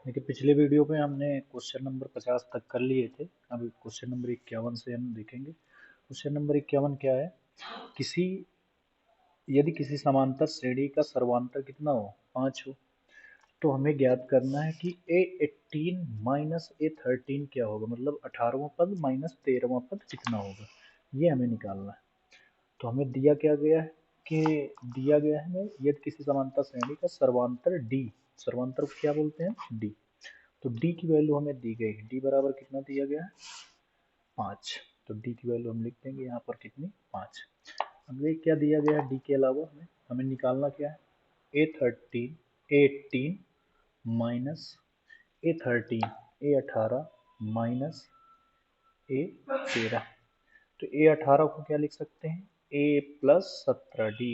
देखिए पिछले वीडियो में हमने क्वेश्चन नंबर 50 तक कर लिए थे। अभी क्वेश्चन नंबर 51 से हम देखेंगे। क्वेश्चन नंबर 51 क्या है? किसी यदि किसी समांतर श्रेणी का सर्वांतर कितना हो, 5 हो, तो हमें ज्ञात करना है कि A18 माइनस A13 क्या होगा, मतलब 18वां पद माइनस 13वां पद कितना होगा, ये हमें निकालना है। तो हमें दिया क्या गया है कि दिया गया है हमें यदि किसी समांतर श्रेणी का सर्वांतर D, सर्वांतर को क्या बोलते हैं, D। तो D की वैल्यू हमें दी गई है, D बराबर कितना दिया गया है, 5। तो D की वैल्यू हम लिख देंगे यहाँ पर कितनी, 5। अब ये क्या दिया गया है D के अलावा, हमें निकालना क्या है, A18 minus A18 minus A13। तो A18 को क्या लिख सकते हैं, A प्लस 17D।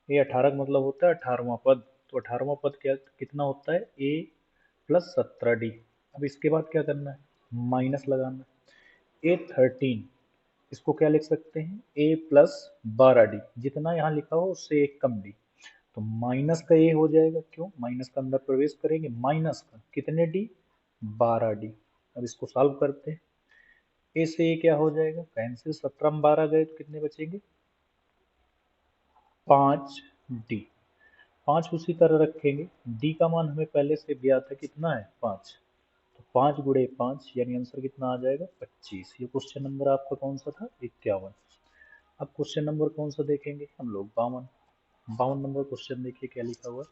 A18 का मतलब होता है 18वां पद। तो 18वां पद क्या कितना होता है, A प्लस 17D। अब इसके बाद क्या करना है, माइनस लगाना है। A13 इसको क्या लिख सकते हैं, A प्लस 12D। जितना यहाँ लिखा हो उससे एक कम D। तो माइनस का A हो जाएगा, क्यों, माइनस का अंदर प्रवेश करेंगे, माइनस का कितने D, 12D। अब इसको सॉल्व करते हैं। A से A क्या हो जाएगा, कैंसिल, 17 में 12 गए तो कितने बचेंगे, 5D। 5 उसी तरह रखेंगे। D का मान हमें पहले से ज्ञात है, कितना है, 5। तो 5 गुणे 5 यानी आंसर कितना आ जाएगा, 25। ये क्वेश्चन नंबर आपका कौन सा था, 51। अब क्वेश्चन नंबर कौन सा देखेंगे हम लोग, 52। 52 नंबर क्वेश्चन देखिए क्या लिखा हुआ है।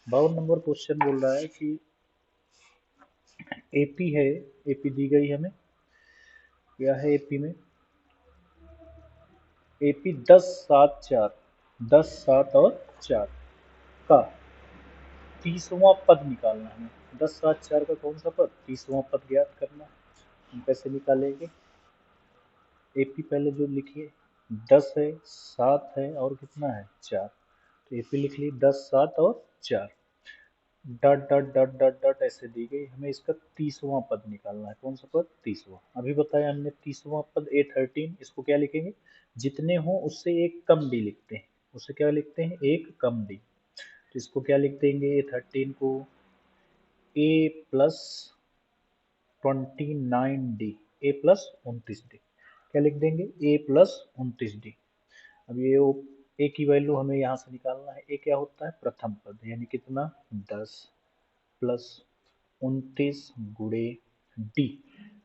52 नंबर क्वेश्चन बोल रहा है कि एपी है, एपी दी गई हमें, क्या है एपी में, एपी 10 7 4, 10 7 और 4 का 30वां पद निकालना है हमें। 10 7 4 का कौन सा पद, 30वां पद ज्ञात करना है। हम कैसे निकालेंगे, एपी पहले जो लिखिए, 10 है, 7 है और कितना है, 4। तो एपी लिख ली 10 7 और 4, dot dot dot dot dot ऐसे दी गई। हमें इसका 30वां पद निकालना है, कौन सा पद, 30वां। अभी बताया हमने 30वां पद A13, इसको क्या लिखेंगे, जितने हो उससे एक कम D लिखते हैं, उससे क्या लिखते हैं, एक कम D। तो इसको क्या लिख देंगे, A13 को A plus 29D, A plus 29D। क्या लिख देंगे, A प्लस 29D। अब ये ए की वैल्यू हमें यहाँ से निकालना है। ए क्या होता है, प्रथम पद, यानी कितना, 10 प्लस 29 गुणे डी।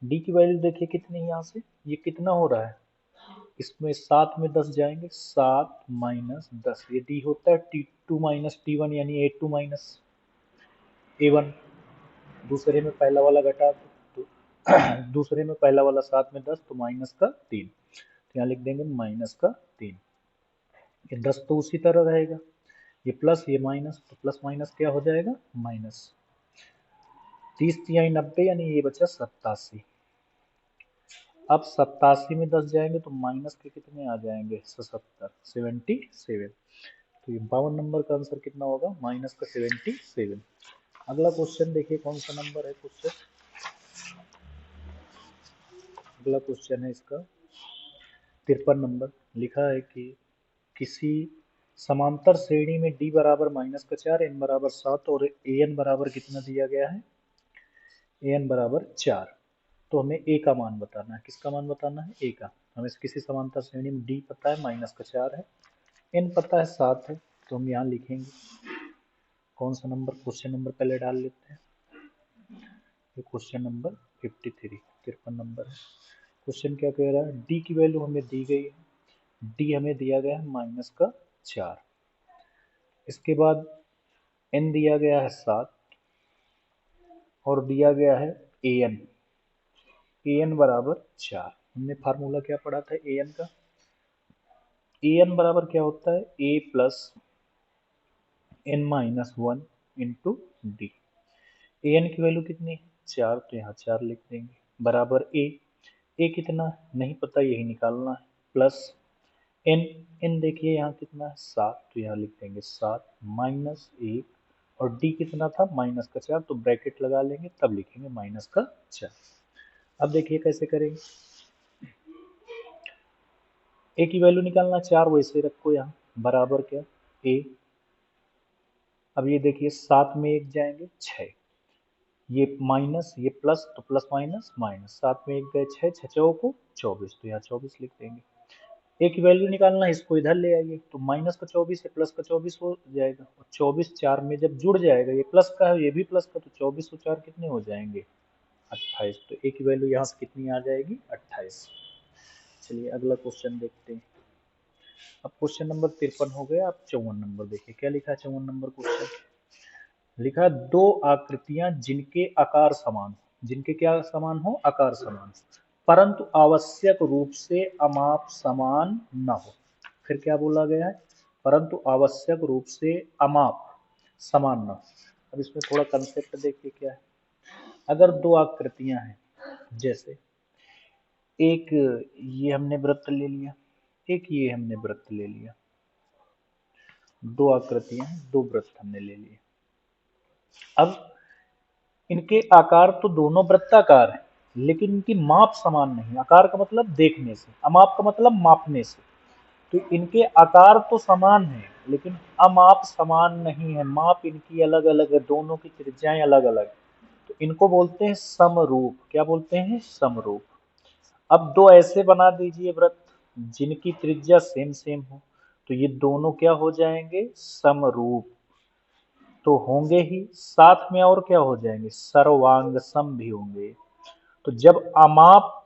डी की वैल्यू देखिए कितनी है, यहाँ से ये कितना हो रहा है, इसमें 7 में 10 जाएंगे, 7 माइनस 10, ये डी होता है T2 माइनस T1, यानी A2 माइनस A1। दूसरे में पहला वाला घटा तो दूसरे में पहला वाला 7 में 10 तो माइनस का 3, तो यहाँ लिख देंगे माइनस का 3। ये 10 तो उसी तरह रहेगा, ये प्लस ये माइनस, तो प्लस माइनस क्या हो जाएगा, माइनस। 30 तिहाई 90, यानी ये बचा 87। अब 87 में 10 जाएंगे तो माइनस के कितने आ जाएंगे, 77। तो ये 52 नंबर का आंसर कितना होगा, माइनस का 77। अगला क्वेश्चन देखिए कौन सा नंबर है क्वेश्चन, अगला क्वेश्चन है इसका 53 नंबर। लिखा है कि किसी समांतर श्रेणी में d बराबर माइनस का 4, n बराबर 7 और an बराबर कितना दिया गया है, an बराबर 4। तो हमें a का मान बताना है, किसका मान बताना है, a का। हमें किसी समांतर श्रेणी में d पता है माइनस का 4 है, n पता है 7 है। तो हम यहाँ लिखेंगे कौन सा नंबर, क्वेश्चन नंबर पहले डाल लेते हैं। ये क्वेश्चन नंबर 53 नंबर है। क्वेश्चन क्या कह रहा है, d की वैल्यू हमें दी गई है, d हमें दिया गया है माइनस का 4। इसके बाद n दिया गया है 7 और दिया गया है an बराबर 4। हमने फार्मूला क्या पढ़ा था an का, an बराबर क्या होता है, a plus n minus 1 into D. an की वैल्यू कितनी है, 4, तो यहाँ 4 लिख देंगे, बराबर a कितना नहीं पता, यही निकालना है, प्लस n देखिए यहाँ कितना है, 7, तो यहाँ लिख देंगे 7 माइनस 1 और d कितना था, माइनस का 4, तो ब्रैकेट लगा लेंगे तब लिखेंगे माइनस का 4। अब देखिए कैसे करेंगे, ए की वैल्यू निकालना, 4 वैसे रखो यहाँ, बराबर क्या, ए। अब ये देखिए 7 में 1 जाएंगे 6, ये माइनस, ये प्लस, तो प्लस माइनस माइनस, 7 में 1 गए 6, 6 चौको 24, तो यहाँ 24 लिख देंगे। ए की वैल्यू निकालना है, इसको इधर ले आइए, तो माइनस का 24 है, प्लस का 24 हो जाएगा, और 24 4 में जब जुड़ जाएगा, ये प्लस का है ये भी प्लस का, तो 24 और 4 कितने हो जाएंगे 28, तो ए की वैल्यू यहाँ से कितनी आ जाएगी 28। चलिए अगला क्वेश्चन देखते हैं। अब क्वेश्चन नंबर 53 हो गया। आप 54 नंबर देखिए, क्या लिखा है 54 नंबर क्वेश्चन। लिखा है दो आकृतियां जिनके आकार समान हो, जिनके क्या समान हो, आकार समान, परंतु आवश्यक रूप से अमाप समान न हो। फिर क्या बोला गया है, परंतु आवश्यक रूप से अमाप समान न हो। अब इसमें थोड़ा कंसेप्ट देखिए क्या है। अगर दो आकृतियां हैं, जैसे एक ये हमने वृत्त ले लिया, एक ये हमने वृत्त ले लिया, दो आकृतियां हैं, दो वृत्त हमने ले लिए। अब इनके आकार तो दोनों वृत्ताकार हैं, लेकिन इनकी माप समान नहीं। आकार का मतलब देखने से, अमाप का मतलब मापने से। तो इनके आकार तो समान है, लेकिन अमाप समान नहीं है, माप इनकी अलग अलग है, दोनों की त्रिज्याएं अलग अलग। तो इनको बोलते हैं समरूप। क्या बोलते हैं, समरूप। अब दो ऐसे बना दीजिए वृत्त जिनकी त्रिज्या सेम सेम हो, तो ये दोनों क्या हो जाएंगे, समरूप तो होंगे ही, साथ में और क्या हो जाएंगे, सर्वांग सम भी होंगे। तो जब अमाप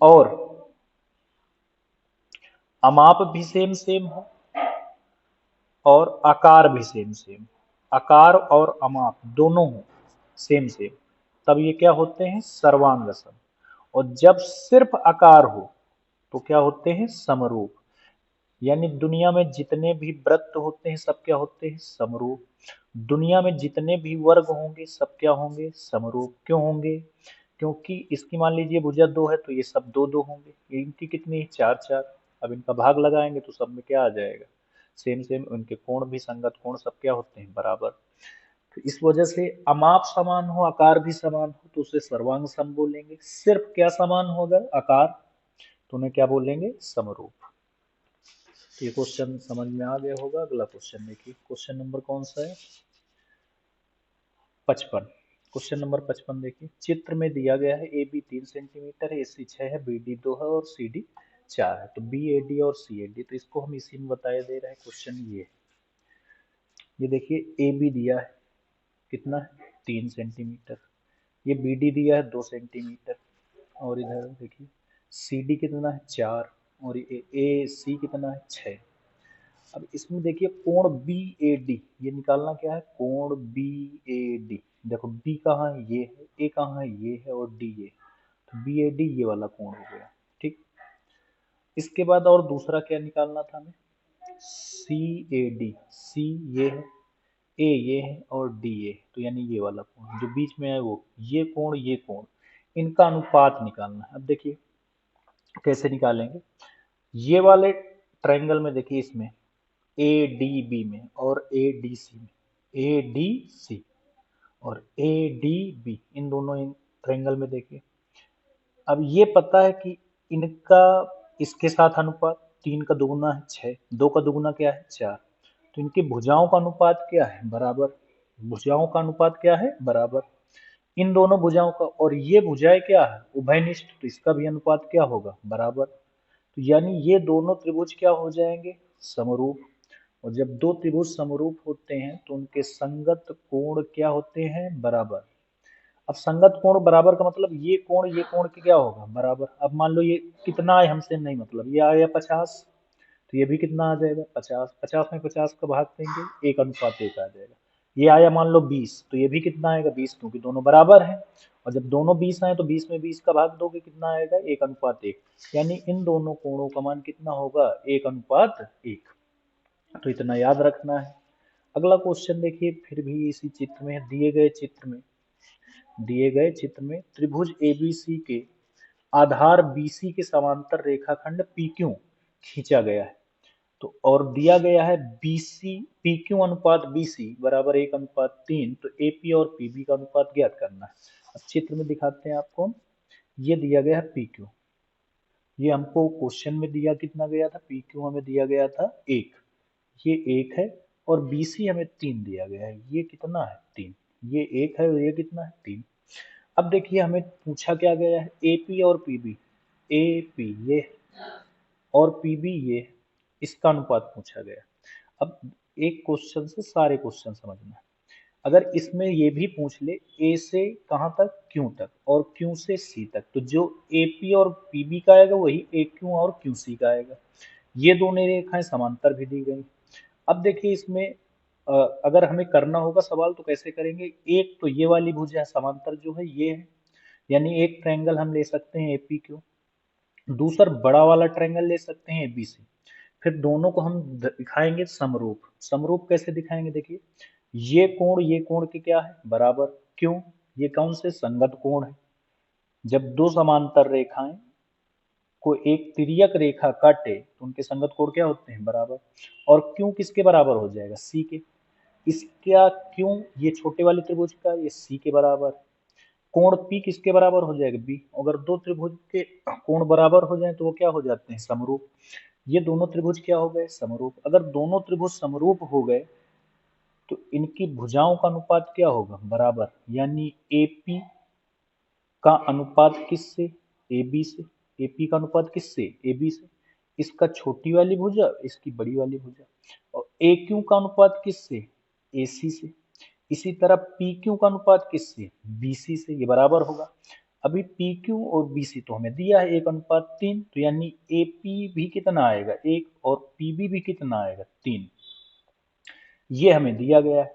और अमाप भी सेम सेम हो और आकार भी सेम सेम, आकार और अमाप दोनों हो सेम सेम, तब ये क्या होते हैं, सर्वांग सम। और जब सिर्फ आकार हो तो क्या होते हैं, समरूप। यानी दुनिया में जितने भी वृत्त होते हैं सब क्या होते हैं, समरूप। दुनिया में जितने भी वर्ग होंगे सब क्या होंगे, समरूप। क्यों होंगे, क्योंकि इसकी मान लीजिए भुजा 2 है, तो ये सब 2 2 होंगे। इनकी कितनी है, 4 4। अब इनका भाग लगाएंगे तो सब में क्या आ जाएगा, सेम सेम। उनके कोण भी, संगत कोण सब क्या होते हैं, बराबर। तो इस वजह से अमाप समान हो, आकार भी समान हो, तो उसे सर्वांग सम बोलेंगे। सिर्फ क्या समान होगा, आकार, तो उन्हें क्या बोलेंगे, समरूप। तो ये क्वेश्चन समझ में आ गया होगा। अगला क्वेश्चन देखिए, क्वेश्चन नंबर कौन सा है, 55। क्वेश्चन नंबर 55 देखिए, चित्र में दिया गया है ए बी 3 सेंटीमीटर है, ए सी 6 है, बी डी 2 है और सी डी 4 है। तो बी ए डी और सी ए डी, तो इसको हम इसी में बताया दे रहा है क्वेश्चन। ये देखिए ए बी दिया है कितना है, 3 सेंटीमीटर। ये बी डी दिया है 2 सेंटीमीटर, और इधर देखिए सी डी कितना है, 4, और ये ए सी कितना है, 6। अब इसमें देखिए कोण बी ए डी, ये निकालना क्या है, कोण बी ए डी। देखो बी कहाँ है, ये है, ए कहाँ है, ये है, और डी ये। तो बी ए डी ये वाला कोण हो गया, ठीक। इसके बाद और दूसरा क्या निकालना था हमें, सी ए डी। सी ये है, ए ये है, और डी ये, तो यानी ये वाला कोण जो बीच में है वो, ये कोण, इनका अनुपात निकालना है। अब देखिए कैसे निकालेंगे, ये वाले ट्रायंगल में देखिए, इसमें ए डी बी में और ए डी सी में, ए डी सी और ए डी बी, इन दोनों इन ट्रायंगल में देखिए। अब ये पता है कि इनका इसके साथ अनुपात, 3 का दुगुना है 6, 2 का दुगुना क्या है 4, तो इनकी भुजाओं का अनुपात क्या है, बराबर। भुजाओं का अनुपात क्या है, बराबर। इन दोनों भुजाओं का, और ये भुजाएं क्या है, उभयनिष्ठ, तो इसका भी अनुपात क्या होगा, बराबर। तो यानी ये दोनों त्रिभुज क्या हो जाएंगे, समरूप। और जब दो त्रिभुज समरूप होते हैं तो उनके संगत कोण क्या होते हैं, बराबर। अब संगत कोण बराबर का मतलब ये कोण की क्या होगा, बराबर। अब मान लो ये कितना है हमसे नहीं मतलब, ये आया 50, तो ये भी कितना आ जाएगा, 50। 50 में 50 का भाग देंगे, 1:1 आ जाएगा। ये आया मान लो 20, तो ये भी कितना आएगा, 20, क्योंकि दोनों बराबर हैं। और जब दोनों 20 आए तो 20 में 20 का भाग दोगे, कितना आएगा, 1:1। यानी इन दोनों कोणों का मान कितना होगा, 1:1। तो इतना याद रखना है। अगला क्वेश्चन देखिए, फिर भी इसी चित्र में, दिए गए चित्र में त्रिभुज एबीसी के आधार बीसी के समांतर रेखाखंड पीक्यू खींचा गया है। तो और दिया गया है बीसी, पीक्यू अनुपात बीसी बराबर 1:3, तो एपी और पीबी का अनुपात ज्ञात करना है। अब चित्र में दिखाते हैं आपको। ये दिया गया है पीक्यू, ये हमको क्वेश्चन में दिया कितना गया था, पीक्यू हमें दिया गया था 1, ये 1 है, और बीसी हमें 3 दिया गया है, ये कितना है, 3। ये 1 है और ये कितना है 3। अब देखिए हमें पूछा क्या गया है, AP और PB, AP ये और PB ये, इसका अनुपात पूछा गया। अब एक क्वेश्चन से सारे क्वेश्चन समझना। अगर इसमें ये भी पूछ ले A से कहाँ तक Q तक और Q से C तक, तो जो AP और PB का आएगा वही AQ और QC का आएगा। ये दोनों रेखाएं समांतर भी दी गई। अब देखिए इसमें अगर हमें करना होगा सवाल तो कैसे करेंगे। एक तो ये वाली भुजा समांतर जो है ये है, यानी एक ट्रायंगल हम ले सकते हैं APQ। दूसरा बड़ा वाला ट्रायंगल ले सकते हैं ABC। फिर दोनों को हम दिखाएंगे समरूप। समरूप कैसे दिखाएंगे, देखिए ये कोण के क्या है बराबर, क्यों, ये कौन से संगत कोण है। जब दो समांतर रेखाएं को एक तिर्यक रेखा काटे तो उनके संगत कोण क्या होते हैं बराबर। और क्यों किसके बराबर हो जाएगा, सी के। इसका क्यों ये छोटे वाले त्रिभुज का ये सी के बराबर। कोण पी किसके बराबर हो जाएगा, बी। अगर दो त्रिभुज के कोण बराबर हो जाए तो वो क्या हो जाते हैं समरूप। ये दोनों त्रिभुज क्या हो गए समरूप। अगर दोनों त्रिभुज समरूप हो गए तो इनकी भुजाओं का अनुपात क्या होगा बराबर, यानी AP का अनुपात किससे, AB से। AP का अनुपात किससे, AB से। इसका छोटी वाली भुजा इसकी बड़ी वाली भुजा। और AQ का अनुपात किससे, AC से। इसी तरह PQ का अनुपात किससे, BC से। ये बराबर होगा। अभी PQ और BC तो हमें दिया है 1:3, तो यानी AP भी कितना आएगा 1 और PB भी कितना आएगा 3। ये हमें दिया गया है।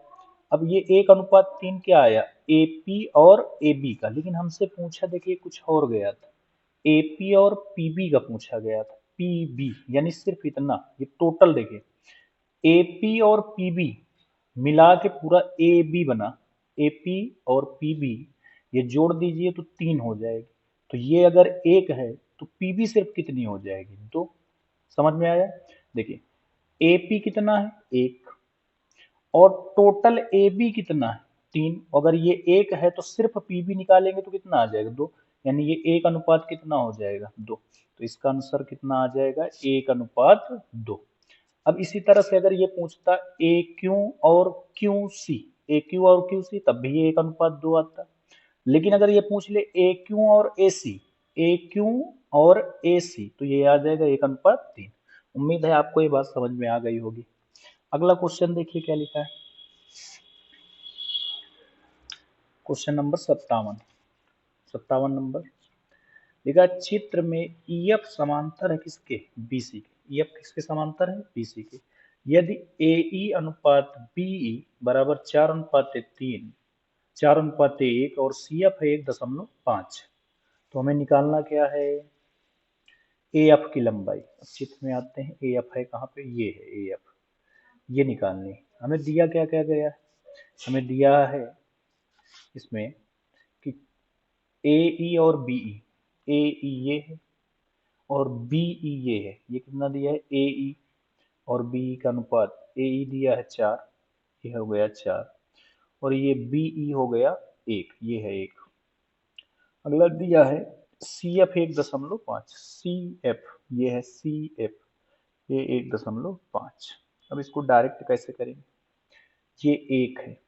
अब ये 1:3 क्या आया, AP और AB का। लेकिन हमसे पूछा देखिए कुछ और गया था, AP और PB का पूछा गया था। PB यानी सिर्फ इतना, ये टोटल देखिए AP और PB मिला के पूरा AB बना। AP और PB ये जोड़ दीजिए तो 3 हो जाएगी। तो ये अगर 1 है तो PB सिर्फ कितनी हो जाएगी 2। समझ में आया। देखिए AP कितना है 1 और टोटल ए बी कितना है 3। अगर ये 1 है तो सिर्फ पी बी निकालेंगे तो कितना आ जाएगा 2, यानी ये 1:2 कितना हो जाएगा 2। तो इसका आंसर कितना आ जाएगा 1:2। अब इसी तरह से अगर ये पूछता ए क्यू और क्यू सी, ए क्यू और क्यू सी, तब भी ये 1:2 आता। लेकिन अगर ये पूछ ले ए क्यू और ए सी, ए क्यू और ए सी, तो ये आ जाएगा 1:3। उम्मीद है आपको ये बात समझ में आ गई होगी। अगला क्वेश्चन देखिए क्या लिखा है। Question number 57। 57 नंबर लिखा चित्र में EF समांतर है किसके, BC के। EF किसके समांतर है, BC के। यदि AE अनुपात BE बराबर 4:3, 4:1 और CF है 1.5, तो हमें निकालना क्या है AF की लंबाई। अब चित्र में आते हैं, AF है कहाँ पे, ये है AF, ये निकालनी। हमें दिया क्या क्या गया है, हमें दिया है इसमें कि AE और BE, AE ये है और BE ये है। ये कितना दिया है AE और BE का अनुपात, AE दिया है 4, ये हो गया 4, और ये BE हो गया 1, ये है 1। अगला दिया है CF 1.5, CF ये है CF, ये 1.5। अब इसको डायरेक्ट कैसे करेंगे, ये 1 है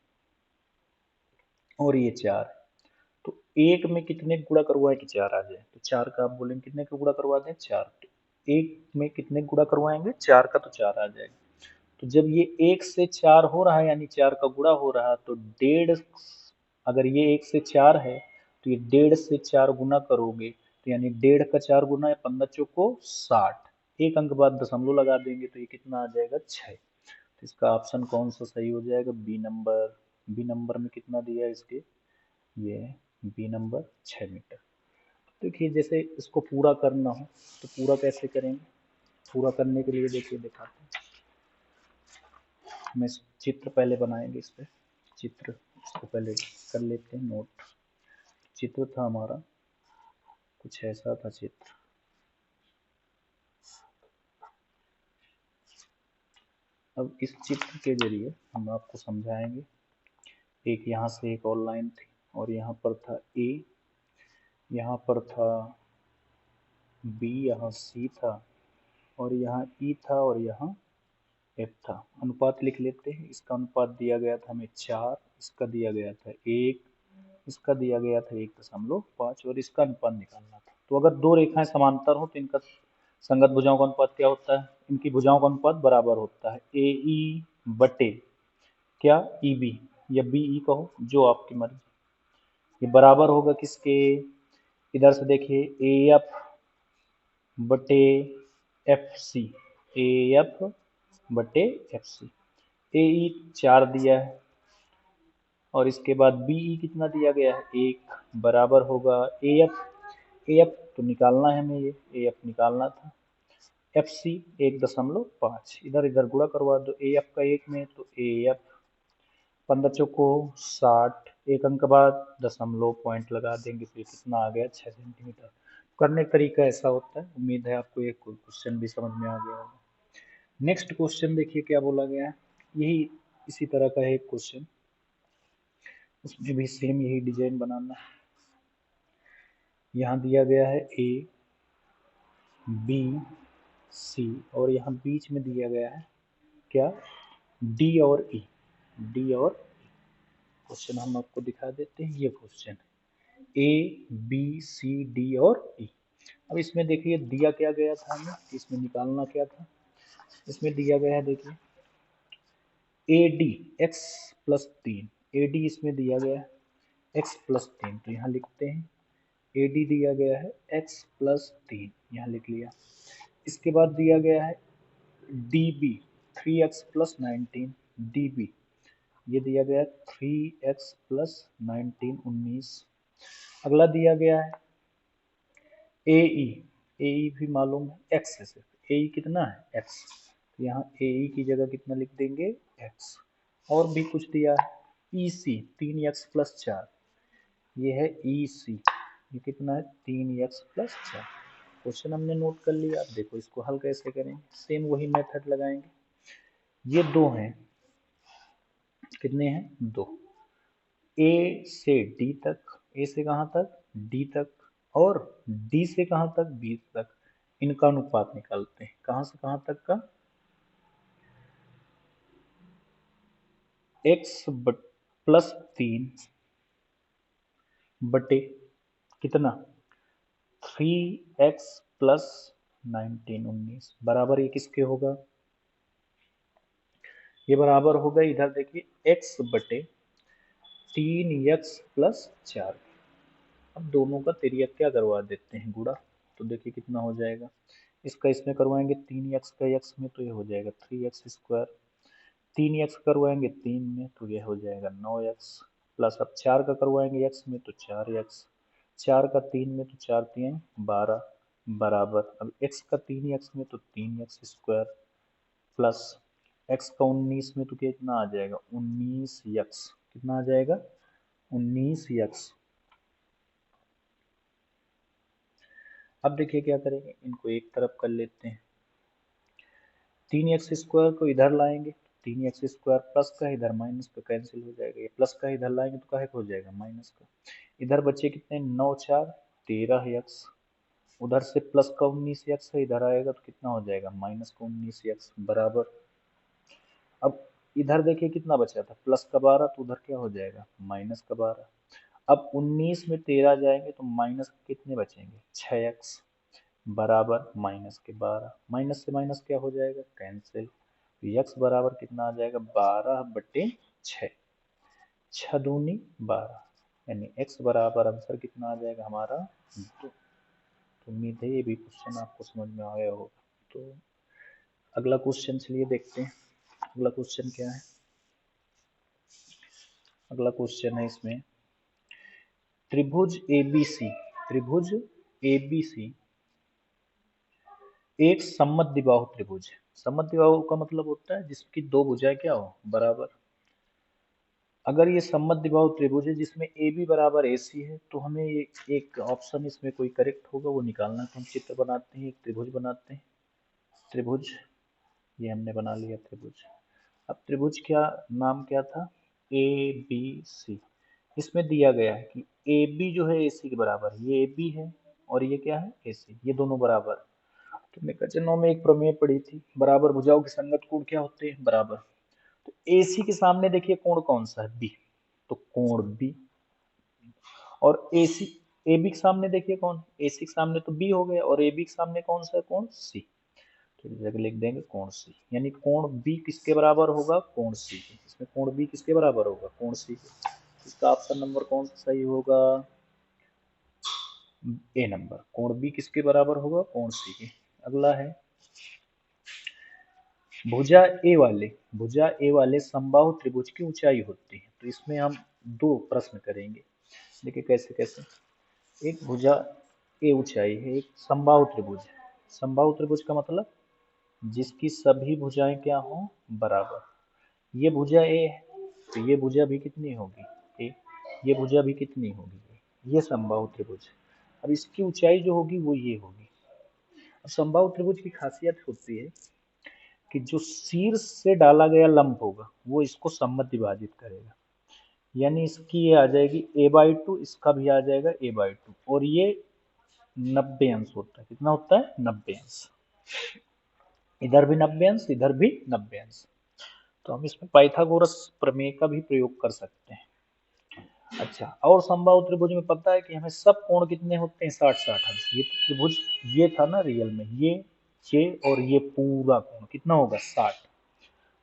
और ये 4 है, तो 1 में कितने गुणा करवाएं कि 4 आ जाए, तो 4 का आप बोलेंगे कितने का गुणा करवा दें 4, तो 1 में कितने गुणा करवाएंगे 4 का, तो 4 आ जाएगा। तो जब ये 1 से 4 हो रहा है यानी 4 का गुणा हो रहा है, तो 1.5, अगर ये 1 से 4 है तो ये 1.5 से 4 गुना करोगे तो यानी 1.5 का 4 गुना है 15 चौको 60, एक अंक बाद दशमलव लगा देंगे तो ये कितना आ जाएगा 6। तो इसका ऑप्शन कौन सा सही हो जाएगा, बी नंबर। बी नंबर में कितना दिया है इसके, ये बी नंबर 6 मीटर। देखिए जैसे इसको पूरा करना हो तो पूरा कैसे करेंगे, पूरा करने के लिए देखिए दिखाते हैं। हम इस चित्र पहले बनाएंगे, इस पे चित्र इसको पहले कर लेते हैं नोट। चित्र था हमारा कुछ ऐसा था चित्र। अब इस चित्र के जरिए हम आपको समझाएंगे। एक यहाँ से एक और लाइन थी और यहाँ पर था ए, यहाँ पर था बी, यहाँ सी था और यहाँ ई था और यहाँ एफ था। अनुपात लिख लेते हैं। इसका अनुपात दिया गया था हमें 4, इसका दिया गया था 1, इसका दिया गया था 1.5 और इसका अनुपात निकालना था। तो अगर दो रेखाएं समांतर हो तो इनका संगत भुजाओं का अनुपात क्या होता है? इनकी भुजाओं का अनुपात बराबर होता है ए ई बटे क्या ई बी या बी ई कहो, जो आपकी मर्जी। ये बराबर होगा किसके? इधर से देखिए ए एफ बटे एफ सी, ए एफ बटे एफ सी। ए ई 4 दिया है और इसके बाद बी ई कितना दिया गया है? 1, बराबर होगा ए एफ तो निकालना है हमें, ये ए एफ निकालना था। एफ सी 1.5, इधर इधर गुणा करवा दो। ए एफ का 1 में तो ए एफ 15 चौको 60, एक अंक बाद दशमलव पॉइंट लगा देंगे तो ये कितना आ गया? 6 सेंटीमीटर। करने का तरीका ऐसा होता है। उम्मीद है आपको ये क्वेश्चन भी समझ में आ गया होगा। नेक्स्ट क्वेश्चन देखिए क्या बोला गया है। यही इसी तरह का है एक क्वेश्चन, उसमें भी सेम यही डिजाइन बनाना है। यहाँ दिया गया है ए बी सी और यहाँ बीच में दिया गया है क्या? डी और ई, डी और क्वेश्चन हम आपको दिखा देते हैं। ये question A B C D और ई। अब इसमें देखिए दिया क्या गया था हमें, इसमें निकालना क्या था। इसमें दिया गया है देखिए A D x plus 3, A D इसमें दिया गया है एक्स प्लस 3, तो यहाँ लिखते हैं ए डी दिया गया है एक्स प्लस 3, यहाँ लिख लिया। इसके बाद दिया गया है D B 3x plus 19, D B ये दिया गया है 3x प्लस 19, 19। अगला दिया गया है ए ई भी मालूम है एक्स है, सिर्फ ए ई कितना है? एक्स, तो यहाँ ए ई की जगह कितना लिख देंगे? एक्स। और भी कुछ दिया है ई सी 3x प्लस 4, ये है ई सी, ये कितना है? 3x plus 4। क्वेश्चन हमने नोट कर लिया। अब देखो इसको हल कैसे करेंगे, सेम वही मेथड लगाएंगे। ये दो हैं, कितने हैं? दो। ए से डी तक, ए से कहाँ तक? डी तक, और डी से कहाँ तक? बी तक। इनका अनुपात निकालते हैं। कहाँ से कहाँ तक का? एक्स प्लस 3 बटे कितना? 3x प्लस 19, 19 बराबर ये किसके होगा? ये बराबर होगा इधर देखिए x बटे 3x प्लस 4। अब दोनों का तिर्यक क्या करवा देते हैं? गुणा। तो देखिए कितना हो जाएगा, इसका इसमें करवाएंगे 3x का x में तो ये हो जाएगा 3x स्क्वायर, 3x करवाएंगे 3 में तो ये हो जाएगा 9x, प्लस अब 4 का करवाएंगे x में तो 4x, 4 का 3 में तो 4 3 12, बराबर अब x का 3x में तो 3x स्क्वायर, प्लस x का 19 में तो कितना आ जाएगा? 19x, कितना आ जाएगा? 19x। अब देखिए क्या करेंगे, इनको एक तरफ कर लेते हैं। 3x स्क्वायर को इधर लाएंगे, 3x स्क्वायर प्लस का इधर माइनस का कैंसिल हो जाएगा, ये प्लस का इधर लाएंगे तो काहे हो जाएगा? माइनस का। इधर बचे कितने? 9 4 13x, उधर से प्लस का 19x है, इधर आएगा तो कितना हो जाएगा? माइनस का 19x, बराबर। अब इधर देखिए कितना बचा था? प्लस का 12, तो उधर क्या हो जाएगा? माइनस का 12। अब 19 में 13 जाएंगे तो माइनस कितने बचेंगे? 6x, बराबर माइनस के 12, माइनस से माइनस क्या हो जाएगा? कैंसिल। x बराबर कितना आ जाएगा? 12/6, 6 दूनी 12, यानी x बराबर आंसर कितना आ जाएगा हमारा? 2। तो उम्मीद है ये भी क्वेश्चन आपको समझ में आ गया होगा। तो अगला क्वेश्चन चलिए देखते हैं। अगला क्वेश्चन क्या है? अगला क्वेश्चन है इसमें त्रिभुज ABC, त्रिभुज ABC एक समद्विबाहु त्रिभुज है। समद्विबाहु का मतलब होता है जिसकी दो भुजाएं क्या हो? बराबर। अगर ये समद्विबाहु त्रिभुज है जिसमें ए बी बराबर ए सी है तो हमें एक ऑप्शन इसमें कोई करेक्ट होगा वो निकालना। तो हम चित्र बनाते हैं, एक त्रिभुज बनाते हैं। त्रिभुज ये हमने बना लिया त्रिभुज। अब त्रिभुज क्या नाम क्या था? A B C. इसमें दिया गया है कि ए बी जो है ए सी के बराबर है, ये ए बी है और ये क्या है? ए सी, ये दोनों बराबर। तुमने कक्षा 9 में एक प्रमेय पढ़ी थी, बराबर भुजाओं के संगत कोण क्या होते हैं, बराबर। तो AC के सामने देखिए कोण कौन सा है, B, तो कोण B। और AB के सामने देखिए कौन, AC के सामने तो B हो गया, और AB के सामने कौन सा है, कोण C। तो इस जगह लिख देंगे कोण C, यानी कोण B किसके बराबर होगा, कोण C के। इसमें कोण B किसके बराबर होगा, कोण C के। इसका ऑप्शन नंबर कौन सा सही होगा, A नंबर, कोण B किसके बराबर होगा, कोण C के। अगला है भुजा ए वाले समबाहु त्रिभुज की ऊंचाई होती है। तो इसमें हम दो प्रश्न करेंगे, देखिए कैसे कैसे। एक भुजा ए ऊंचाई है, एक समबाहु त्रिभुज है। समबाहु त्रिभुज का मतलब जिसकी सभी भुजाएं क्या हो, बराबर। ये भुजा ए है, तो ये भुजा भी कितनी होगी, ए। ये भुजा भी कितनी होगी, ये समबाहु त्रिभुज। अब इसकी ऊंचाई जो होगी वो ये होगी। अब समबाहु त्रिभुज की खासियत होती है कि जो शीर्ष से डाला गया लंब होगा वो इसको सममत विभाजित करेगा, यानी इसकी ये आ जाएगी a/2, इसका भी आ जाएगा a/2, और ये 90 अंश होता है। कितना होता है, 90 अंश। इधर भी 90 अंश, इधर भी 90 अंश। तो हम इसमें पाइथागोरस प्रमेय का भी प्रयोग कर सकते हैं। अच्छा, और समबाहु त्रिभुज में पता है कि हमें सब कोण कितने होते हैं, 60-60 अंश। ये तो त्रिभुज ये था ना रियल में, ये और ये पूरा कोण कितना होगा, 60।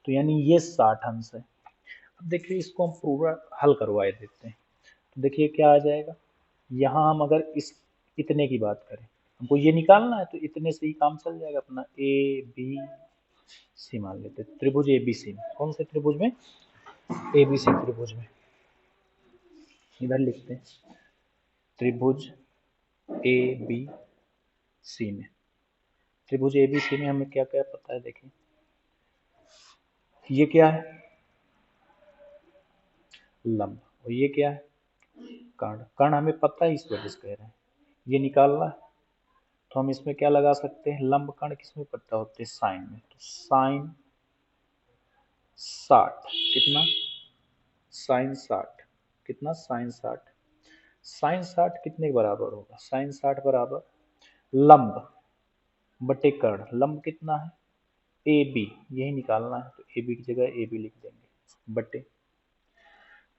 तो यानी ये 60 अंश है। अब देखिए इसको हम पूरा हल करवाए देते हैं। तो देखिए क्या आ जाएगा, यहाँ हम अगर इस इतने की बात करें, हमको ये निकालना है, तो इतने से ही काम चल जाएगा अपना। ABC मान लेते हैं, त्रिभुज ABC में, कौन से त्रिभुज में, ABC त्रिभुज में। इधर लिखते हैं त्रिभुज ABC में। त्रिभुज ABC में हमें क्या क्या पता है, देखिए ये क्या है, लंब, और ये क्या है, कर्ण। कर्ण हमें पता है, इस वजह से कह रहे हैं। ये निकालना है, तो हम इसमें क्या लगा सकते हैं, लंब कर्ण किसमें पता होते हैं, साइन में। तो साइन 60 कितना, साइन 60 कितना, साइन 60। साइन 60 कितने के बराबर होगा, साइन 60 बराबर लंब बटे कर्ण। लंब कितना है, AB, यही निकालना है, तो AB की जगह AB लिख देंगे, बटे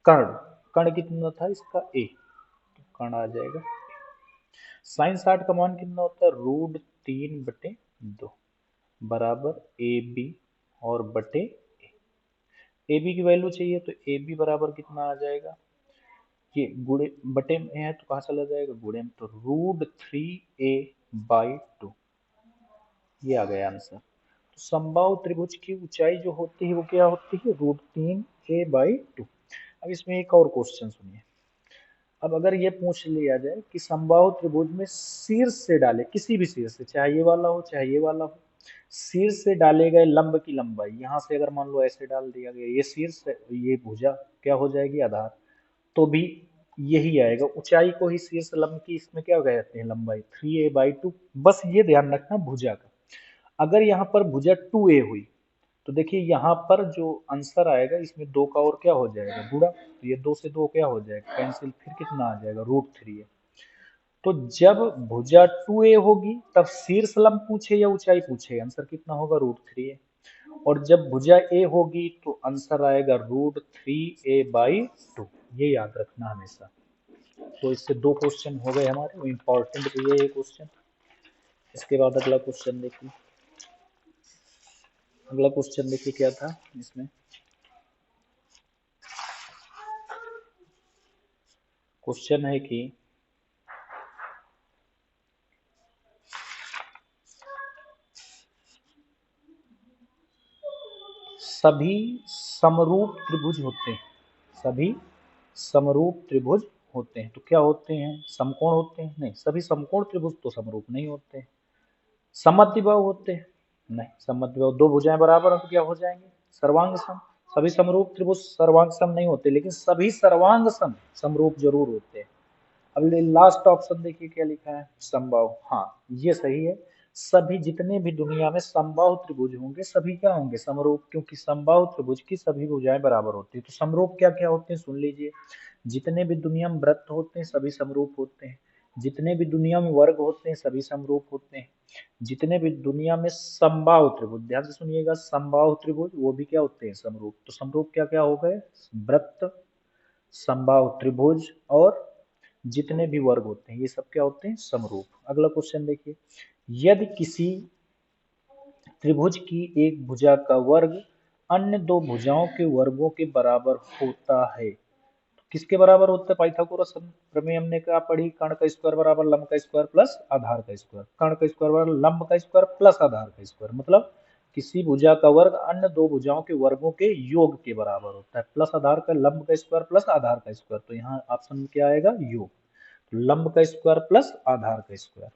कर्ण। कर्ण कितना था इसका, A, तो कर्ण आ जाएगा। साइन 60 का मान कितना होता है, √3/2 बराबर AB और बटे AB की वैल्यू चाहिए, तो AB बराबर कितना आ जाएगा, ये गुणे बटे में है तो कहाँ चला जाएगा, गुणे में, तो √3a/2, ये आ गया आंसर। तो समबाहु त्रिभुज की ऊंचाई जो होती है वो क्या होती है, √3a/2। अब इसमें एक और क्वेश्चन सुनिए। अब अगर ये पूछ लिया जाए कि समबाहु त्रिभुज में शीर्ष से डाले, किसी भी शीर्ष से, चाहे ये वाला हो चाहे ये वाला हो, शीर्ष से डाले गए लंब की लंबाई, यहाँ से अगर मान लो ऐसे डाल दिया गया, ये शीर्ष है, ये भुजा क्या हो जाएगी, आधार, तो भी यही आएगा। ऊंचाई को ही शीर्ष लंब की इसमें क्या कहते हैं, लंबाई, 3a/2। बस ये ध्यान रखना भुजा का, अगर यहाँ पर भुजा 2a हुई, तो देखिए यहाँ पर जो आंसर आएगा इसमें 2 का और क्या हो जाएगा, गुणा, तो ये 2 से 2 क्या हो जाएगा, कैंसिल, फिर कितना आ जाएगा, √3a। तो जब भुजा 2a होगी तब शीर्ष लंब पूछे या ऊंचाई पूछे, आंसर कितना होगा, √3a। और जब भुजा a होगी तो आंसर आएगा √3a/2, ये याद रखना हमेशा। तो इससे 2 क्वेश्चन हो गए हमारे, इंपॉर्टेंट भी है ये क्वेश्चन। इसके बाद अगला क्वेश्चन देखिए, अगला क्वेश्चन देखिए क्या था इसमें। क्वेश्चन है कि सभी समरूप त्रिभुज होते हैं, सभी समरूप त्रिभुज होते हैं, तो क्या होते हैं, समकोण होते हैं, नहीं, सभी समकोण त्रिभुज तो समरूप नहीं होते हैं। समद्विबाहु होते हैं, नहीं, समद्विबाहु दो भुजाएं बराबर हैं तो क्या हो जाएंगे, सर्वांग सम। सभी समरूप त्रिभुज सर्वांग सम नहीं होते, लेकिन सभी सर्वांग सम समरूप जरूर होते हैं। अब लास्ट ऑप्शन देखिए क्या लिखा है, समबाहु, हाँ ये सही है। सभी जितने भी दुनिया में समबाहु त्रिभुज होंगे सभी क्या होंगे, समरूप, क्योंकि समबाहु त्रिभुज की सभी भुजाएं बराबर होती है। तो समरूप क्या क्या होते हैं सुन लीजिए, जितने भी दुनिया में वृत्त होते हैं सभी समरूप होते हैं, जितने भी दुनिया में वर्ग होते हैं सभी समरूप होते हैं। जितने भी दुनिया में समबाहु त्रिभुज, ध्यान से सुनिएगा, समबाहु त्रिभुज वो भी क्या होते हैं, समरूप। तो समरूप क्या क्या हो गए, वृत्त, समबाहु त्रिभुज और जितने भी वर्ग होते हैं ये सब क्या होते हैं, समरूप। अगला क्वेश्चन देखिए, यदि किसी त्रिभुज की एक भुजा का वर्ग अन्य दो भुजाओं के वर्गों के बराबर होता है, किसके बराबर होता है, पाइथागोरस प्रमेय हमने क्या पढ़ी, कर्ण का स्क्वायर बराबर लंब का स्क्वायर प्लस आधार का स्क्वायर। कर्ण का स्क्वायर बराबर लंब का स्क्वायर प्लस आधार का स्क्वायर, मतलब किसी भुजा का वर्ग अन्य दो भुजाओं के वर्गों के योग के बराबर होता है। प्लस आधार का लंब का स्क्वायर प्लस आधार का स्क्वायर, तो यहाँ ऑप्शन में क्या आएगा, योग। लंब का स्क्वायर प्लस आधार का स्क्वायर।